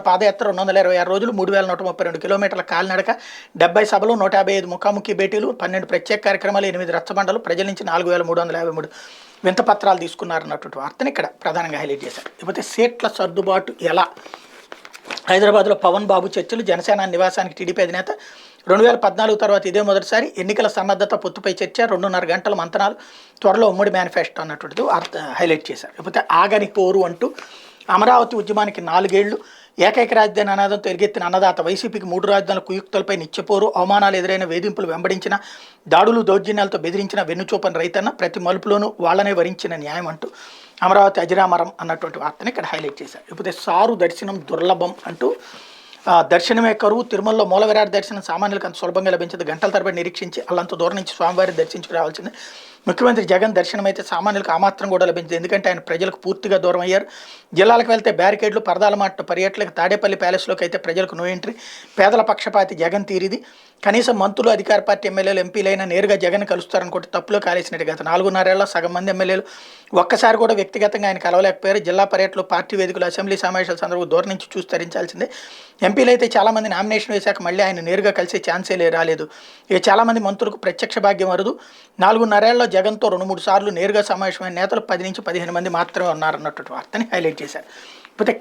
పాదయాత్ర 226 రోజులు 3132 కిలోమీటర్ల కాలినడక, 70 సభలు, 155 ముఖాముఖి భేటీలు, 12 ప్రత్యేక కార్యక్రమాలు, 8 రచ్చబండలు, ప్రజల నుంచి 4353 వింత పత్రాలు తీసుకున్నారన్నటువంటి వార్తని ఇక్కడ ప్రధానంగా హైలైట్ చేశారు. ఇకపోతే సీట్ల సర్దుబాటు ఎలా? హైదరాబాద్లో పవన్ బాబు చర్చలు, జనసేన నివాసానికి టీడీపీ అధినేత. 2014 తర్వాత ఇదే మొదటిసారి ఎన్నికల సన్నద్ధత పొత్తుపై చర్చ, 2.5 గంటల మంతనాలు, త్వరలో ఉమ్మడి మేనిఫెస్టో అన్నటువంటిది హైలైట్ చేశారు. లేకపోతే ఆగని పోరు అంటూ అమరావతి ఉద్యమానికి 4 ఏళ్లు, ఏకైక రాజధాని అనాదంతో ఎలుగెత్తిన అన్నదాత, వైసీపీకి 3 రాజధానుల కుయుక్తులపై నిత్యపోరు, అవమానాలు ఎదురైన, వేధింపులు వెంబడించిన, దాడులు దౌర్జన్యాలతో బెదిరించిన, వెన్నుచూపని రైతన్న, ప్రతి మలుపులోనూ వాళ్లనే వరించిన న్యాయం అంటూ అమరావతి అజరామరం అన్నటువంటి వార్తని ఇక్కడ హైలైట్ చేశారు. లేకపోతే సారు దర్శనం దుర్లభం అంటూ దర్శనమే కరువు, తిరుమలలో మూల విరాట్ దర్శనం సామాన్యులకు అంత సులభంగా లభించదు, గంటల తరబడి నిరీక్షించి అల్లంత దూరం నుంచి స్వామివారిని దర్శించుకురావాల్సింది. ముఖ్యమంత్రి జగన్ దర్శనం అయితే సామాన్యులకు ఆ మాత్రం కూడా లభించదు, ఎందుకంటే ఆయన ప్రజలకు పూర్తిగా దూరం అయ్యారు. జిల్లాలకు వెళ్తే బ్యారికేడ్లు, పరదాల మాట, పర్యటనలకు తాడేపల్లి ప్యాలెస్లోకి అయితే ప్రజలకు నో ఎంట్రీ. పేదల పక్షపాతి జగన్ తీరిది. కనీసం మంత్రులు, అధికార పార్టీ ఎమ్మెల్యేలు, ఎంపీలైనా నేరుగా జగన్ కలుస్తారనుకుంటే తప్పులో కాలేసినట్టు. గత 4.5 ఏళ్ల సగం మంది ఎమ్మెల్యేలు ఒక్కసారి కూడా వ్యక్తిగతంగా ఆయన కలవలేకపోయారు. జిల్లా పర్యటనలు, పార్టీ వేదికలు, అసెంబ్లీ సమావేశాల సందర్భంగా దూరం నుంచి చూసి తరించాల్సిందే. ఎంపీలు అయితే చాలామంది నామినేషన్ వేశాక మళ్ళీ ఆయన నేరుగా కలిసే ఛాన్సే రాలేదు. ఇక చాలామంది మంత్రులకు ప్రత్యక్ష భాగ్యం అరుదు. 4.5 ఏళ్లలో జగన్తో 2-3 సార్లు నేరుగా సమావేశమైన నేతలు 10 నుంచి 15 మంది మాత్రమే ఉన్నారన్నటువంటి వార్తని హైలైట్ చేశారు. అయితే